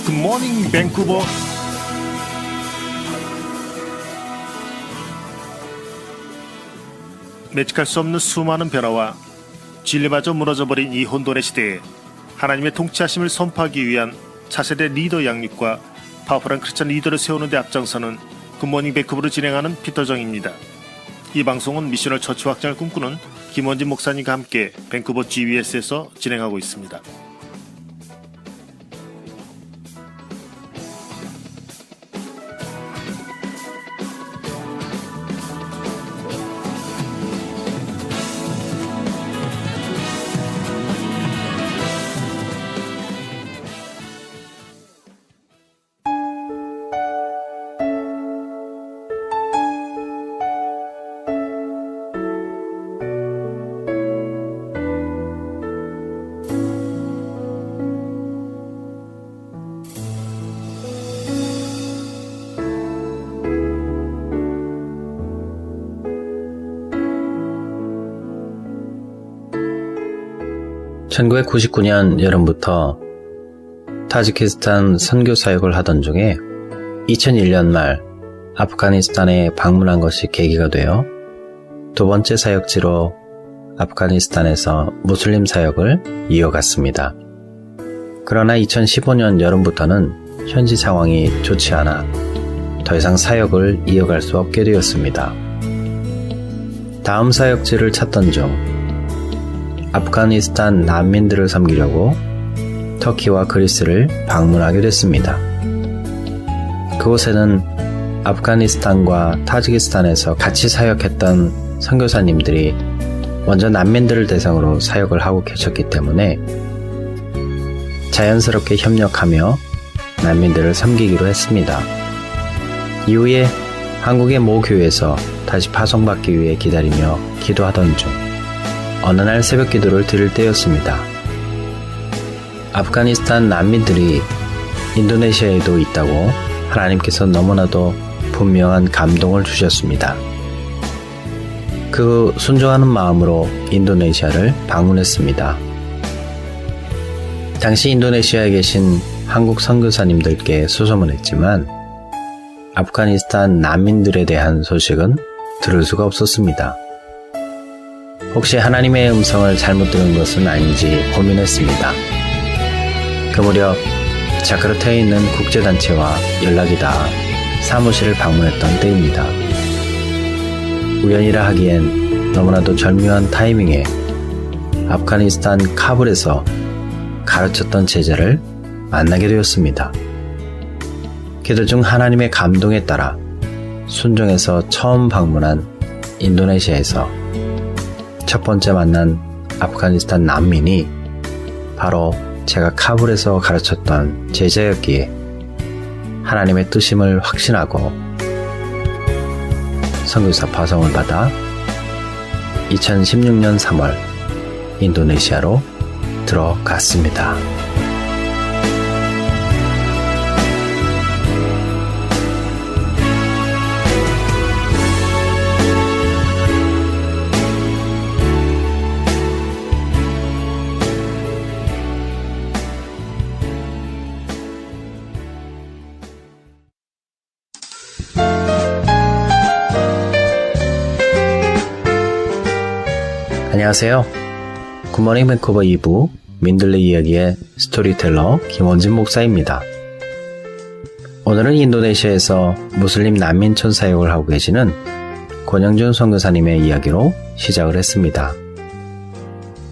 굿모닝 밴쿠버. 매직할 수 없는 수많은 변화와 진리마저 무너져버린 이 혼돈의 시대에 하나님의 통치하심을 선포하기 위한 차세대 리더 양육과 파워풀한 크리스찬 리더를 세우는 데 앞장서는 굿모닝 밴쿠버를 진행하는 피터정입니다. 이 방송은 미셔널 처치 확장을 꿈꾸는 김원진 목사님과 함께 밴쿠버 GBS에서 진행하고 있습니다. (1999년) 여름부터 타지키스탄 선교 사역을 하던 중에 2001년 말 아프가니스탄에 방문한 것이 계기가 되어 두 번째 사역지로 아프가니스탄에서 무슬림 사역을 이어갔습니다. 그러나 2015년 여름부터는 현지 상황이 좋지 않아 더 이상 사역을 이어갈 수 없게 되었습니다. 다음 사역지를 찾던 중 아프가니스탄 난민들을 섬기려고 터키와 그리스를 방문하게 됐습니다. 그곳에는 아프가니스탄과 타지키스탄에서 같이 사역했던 선교사님들이 먼저 난민들을 대상으로 사역을 하고 계셨기 때문에 자연스럽게 협력하며 난민들을 섬기기로 했습니다. 이후에 한국의 모 교회에서 다시 파송받기 위해 기다리며 기도하던 중 어느 날 새벽 기도를 드릴 때였습니다. 아프가니스탄 난민들이 인도네시아에도 있다고 하나님께서 너무나도 분명한 감동을 주셨습니다. 그 순종하는 마음으로 인도네시아를 방문했습니다. 당시 인도네시아에 계신 한국 선교사님들께 수소문했지만 아프가니스탄 난민들에 대한 소식은 들을 수가 없었습니다. 혹시 하나님의 음성을 잘못 들은 것은 아닌지 고민했습니다. 그 무렵 자카르타에 있는 국제단체와 연락이 닿아 사무실을 방문했던 때입니다. 우연이라 하기엔 너무나도 절묘한 타이밍에 아프가니스탄 카불에서 가르쳤던 제자를 만나게 되었습니다. 기도 중 하나님의 감동에 따라 순종해서 처음 방문한 인도네시아에서 첫 번째 만난 아프가니스탄 난민이 바로 제가 카불에서 가르쳤던 제자였기에 하나님의 뜻임을 확신하고 선교사 파송을 받아 2016년 3월 인도네시아로 들어갔습니다. 안녕하세요. 굿모닝 밴쿠버 2부 민들레 이야기의 스토리텔러 김원진 목사입니다. 오늘은 인도네시아에서 무슬림 난민촌 사역을 하고 계시는 권영준 선교사님의 이야기로 시작을 했습니다.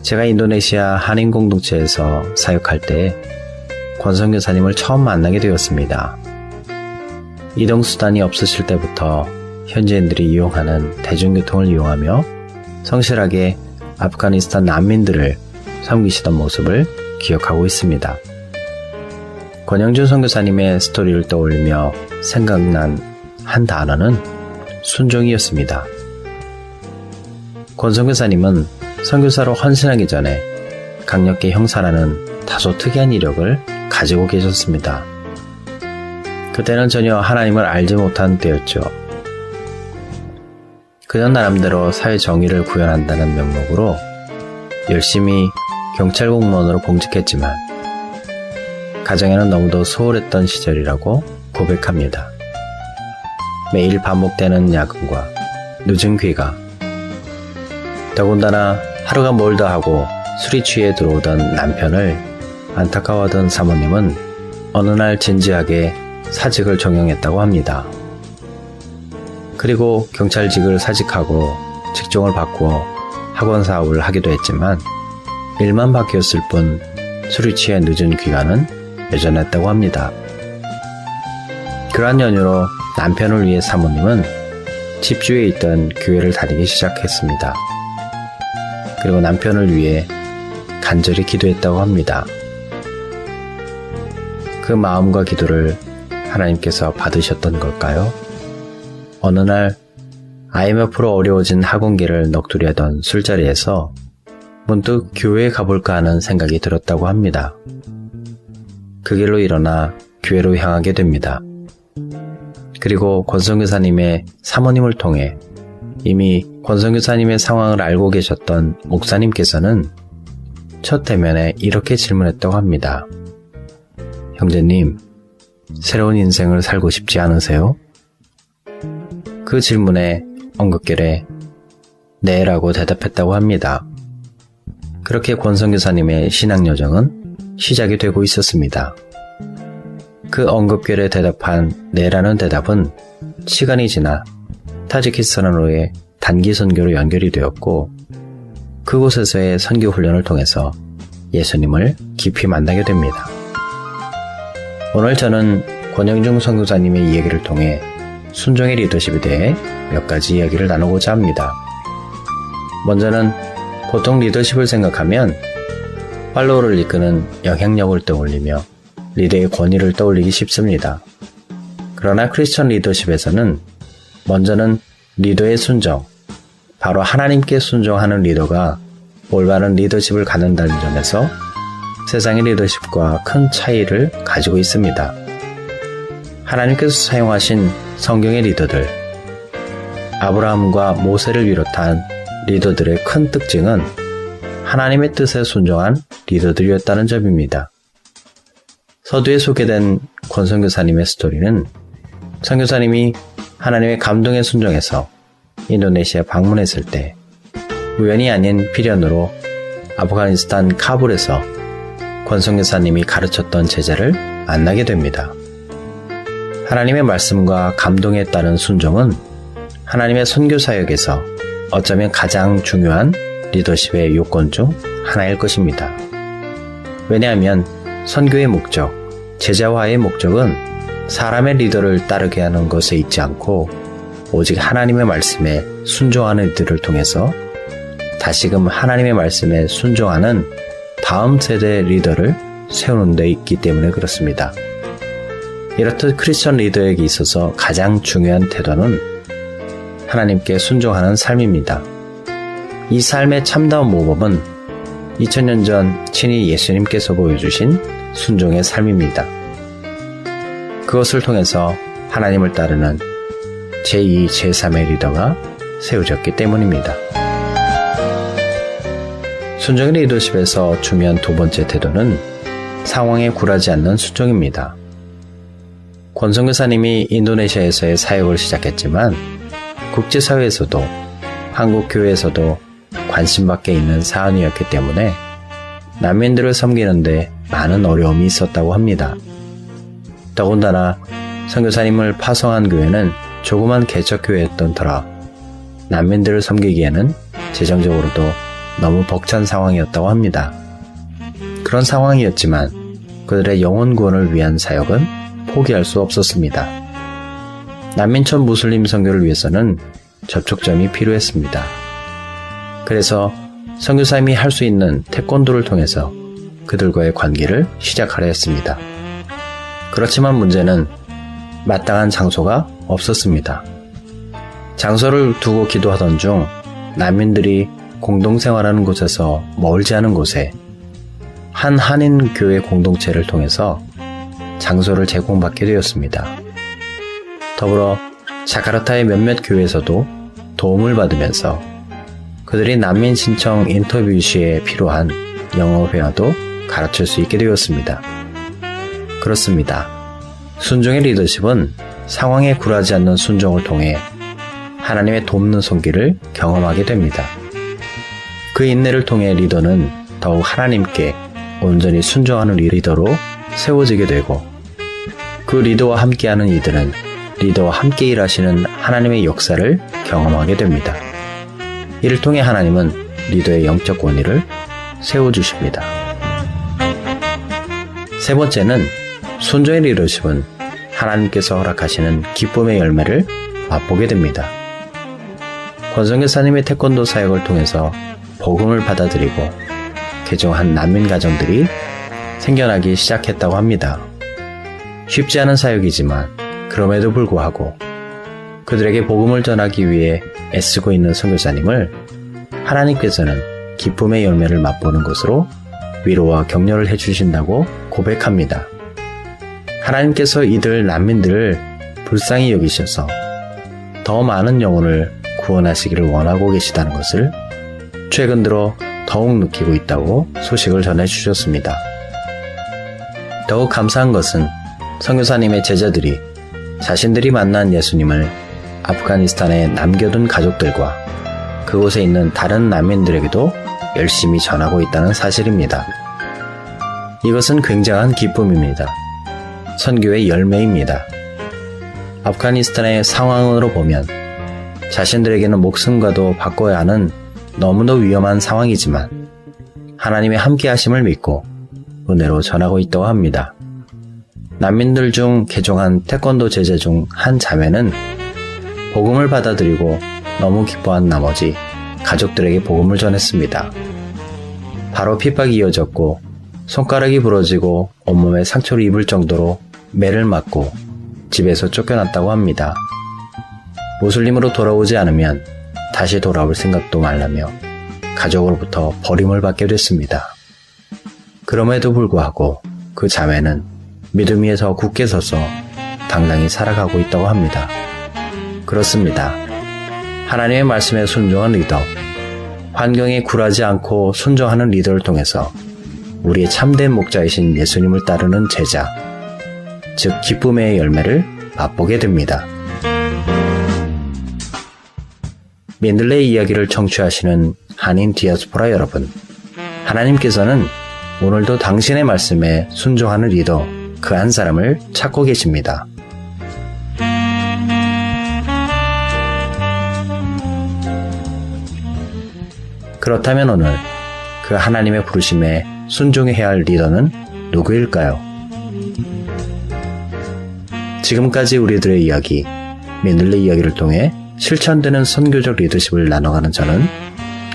제가 인도네시아 한인 공동체에서 사역할 때 권 선교사님을 처음 만나게 되었습니다. 이동수단이 없으실 때부터 현지인들이 이용하는 대중교통을 이용하며 성실하게 아프가니스탄 난민들을 섬기시던 모습을 기억하고 있습니다. 권영준 선교사님의 스토리를 떠올리며 생각난 한 단어는 순종이었습니다. 권 선교사님은 선교사로 헌신하기 전에 강력계 형사라는 다소 특이한 이력을 가지고 계셨습니다. 그때는 전혀 하나님을 알지 못한 때였죠. 그는 나름대로 사회 정의를 구현한다는 명목으로 열심히 경찰 공무원으로 공직했지만 가정에는 너무도 소홀했던 시절이라고 고백합니다. 매일 반복되는 야근과 늦은 귀가, 더군다나 하루가 멀다 하고 술이 취해 들어오던 남편을 안타까워하던 사모님은 어느 날 진지하게 사직을 종용했다고 합니다. 그리고 경찰직을 사직하고 직종을 바꾸어 학원 사업을 하기도 했지만 일만 바뀌었을 뿐 술이 취해 늦은 귀가는 여전했다고 합니다. 그러한 연유로 남편을 위해 사모님은 집주에 있던 교회를 다니기 시작했습니다. 그리고 남편을 위해 간절히 기도했다고 합니다. 그 마음과 기도를 하나님께서 받으셨던 걸까요? 어느 날 IMF로 어려워진 학원계를 넋두리하던 술자리에서 문득 교회에 가볼까 하는 생각이 들었다고 합니다. 그 길로 일어나 교회로 향하게 됩니다. 그리고 권성교사님의 사모님을 통해 이미 권성교사님의 상황을 알고 계셨던 목사님께서는 첫 대면에 이렇게 질문했다고 합니다. 형제님, 새로운 인생을 살고 싶지 않으세요? 그 질문에 엉겁결에 네라고 대답했다고 합니다. 그렇게 권성교사님의 신앙 여정은 시작이 되고 있었습니다. 그 엉겁결에 대답한 네라는 대답은 시간이 지나 타지키스탄으로의 단기 선교로 연결이 되었고 그곳에서의 선교 훈련을 통해서 예수님을 깊이 만나게 됩니다. 오늘 저는 권영중 선교사님의 이야기를 통해 순종의 리더십에 대해 몇 가지 이야기를 나누고자 합니다. 먼저는 보통 리더십을 생각하면 팔로워를 이끄는 영향력을 떠올리며 리더의 권위를 떠올리기 쉽습니다. 그러나 크리스천 리더십에서는 먼저는 리더의 순종, 바로 하나님께 순종하는 리더가 올바른 리더십을 갖는다는 점에서 세상의 리더십과 큰 차이를 가지고 있습니다. 하나님께서 사용하신 성경의 리더들, 아브라함과 모세를 비롯한 리더들의 큰 특징은 하나님의 뜻에 순종한 리더들이었다는 점입니다. 서두에 소개된 권선교사님의 스토리는 선교사님이 하나님의 감동에 순종해서 인도네시아 방문했을 때 우연이 아닌 필연으로 아프가니스탄 카불에서 권선교사님이 가르쳤던 제자를 만나게 됩니다. 하나님의 말씀과 감동에 따른 순종은 하나님의 선교 사역에서 어쩌면 가장 중요한 리더십의 요건 중 하나일 것입니다. 왜냐하면 선교의 목적, 제자화의 목적은 사람의 리더를 따르게 하는 것에 있지 않고 오직 하나님의 말씀에 순종하는 이들을 통해서 다시금 하나님의 말씀에 순종하는 다음 세대 리더를 세우는 데 있기 때문에 그렇습니다. 이렇듯 크리스천 리더에게 있어서 가장 중요한 태도는 하나님께 순종하는 삶입니다. 이 삶의 참다운 모범은 2000년 전 친히 예수님께서 보여주신 순종의 삶입니다. 그것을 통해서 하나님을 따르는 제2, 제3의 리더가 세워졌기 때문입니다. 순종의 리더십에서 중요한 두 번째 태도는 상황에 굴하지 않는 순종입니다. 권선교사님이 인도네시아에서의 사역을 시작했지만 국제사회에서도 한국교회에서도 관심밖에 있는 사안이었기 때문에 난민들을 섬기는데 많은 어려움이 있었다고 합니다. 더군다나 선교사님을 파송한 교회는 조그만 개척교회였던 터라 난민들을 섬기기에는 재정적으로도 너무 벅찬 상황이었다고 합니다. 그런 상황이었지만 그들의 영혼 구원을 위한 사역은 포기할 수 없었습니다. 난민촌 무슬림 선교를 위해서는 접촉점이 필요했습니다. 그래서 선교사님이 할 수 있는 태권도를 통해서 그들과의 관계를 시작하려 했습니다. 그렇지만 문제는 마땅한 장소가 없었습니다. 장소를 두고 기도하던 중 난민들이 공동생활하는 곳에서 멀지 않은 곳에 한 한인 교회 공동체를 통해서 장소를 제공받게 되었습니다. 더불어 자카르타의 몇몇 교회에서도 도움을 받으면서 그들이 난민 신청 인터뷰 시에 필요한 영어 회화도 가르칠 수 있게 되었습니다. 그렇습니다. 순종의 리더십은 상황에 굴하지 않는 순종을 통해 하나님의 돕는 손길을 경험하게 됩니다. 그 인내를 통해 리더는 더욱 하나님께 온전히 순종하는 리더로 세워지게 되고, 그 리더와 함께하는 이들은 리더와 함께 일하시는 하나님의 역사를 경험하게 됩니다. 이를 통해 하나님은 리더의 영적 권위를 세워주십니다. 세 번째는 순종의 리더십은 하나님께서 허락하시는 기쁨의 열매를 맛보게 됩니다. 권성교사님의 태권도 사역을 통해서 복음을 받아들이고 개종한 난민 가정들이 생겨나기 시작했다고 합니다. 쉽지 않은 사역이지만 그럼에도 불구하고 그들에게 복음을 전하기 위해 애쓰고 있는 선교사님을 하나님께서는 기쁨의 열매를 맛보는 것으로 위로와 격려를 해주신다고 고백합니다. 하나님께서 이들 난민들을 불쌍히 여기셔서 더 많은 영혼을 구원하시기를 원하고 계시다는 것을 최근 들어 더욱 느끼고 있다고 소식을 전해주셨습니다. 더욱 감사한 것은 선교사님의 제자들이 자신들이 만난 예수님을 아프가니스탄에 남겨둔 가족들과 그곳에 있는 다른 난민들에게도 열심히 전하고 있다는 사실입니다. 이것은 굉장한 기쁨입니다. 선교의 열매입니다. 아프가니스탄의 상황으로 보면 자신들에게는 목숨과도 바꿔야 하는 너무도 위험한 상황이지만 하나님의 함께하심을 믿고 은혜로 전하고 있다고 합니다. 난민들 중 개종한 태권도 제자 중 한 자매는 복음을 받아들이고 너무 기뻐한 나머지 가족들에게 복음을 전했습니다. 바로 핍박이 이어졌고 손가락이 부러지고 온몸에 상처를 입을 정도로 매를 맞고 집에서 쫓겨났다고 합니다. 모슬림으로 돌아오지 않으면 다시 돌아올 생각도 말라며 가족으로부터 버림을 받게 됐습니다. 그럼에도 불구하고 그 자매는 믿음 위에서 굳게 서서 당당히 살아가고 있다고 합니다. 그렇습니다. 하나님의 말씀에 순종한 리더, 환경에 굴하지 않고 순종하는 리더를 통해서 우리의 참된 목자이신 예수님을 따르는 제자, 즉 기쁨의 열매를 맛보게 됩니다. 민들레의 이야기를 청취하시는 한인 디아스포라 여러분, 하나님께서는 오늘도 당신의 말씀에 순종하는 리더 그 한 사람을 찾고 계십니다. 그렇다면 오늘 그 하나님의 부르심에 순종해야 할 리더는 누구일까요? 지금까지 우리들의 이야기, 민들레 이야기를 통해 실천되는 선교적 리더십을 나눠가는 저는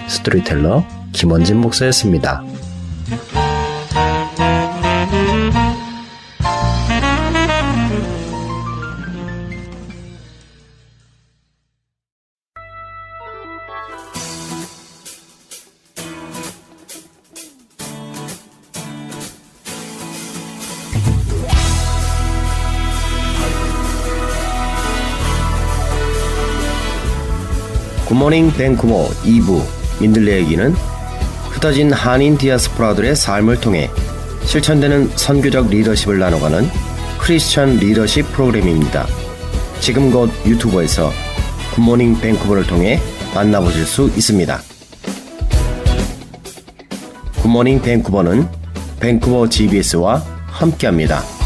스토리텔러 김원진 목사였습니다. 굿모닝 밴쿠버 2부 민들레 얘기는 흩어진 한인 디아스포라들의 삶을 통해 실천되는 선교적 리더십을 나눠가는 크리스천 리더십 프로그램입니다. 지금 곧 유튜브에서 굿모닝 밴쿠버를 통해 만나보실 수 있습니다. 굿모닝 밴쿠버는 밴쿠버 GBS와 함께합니다.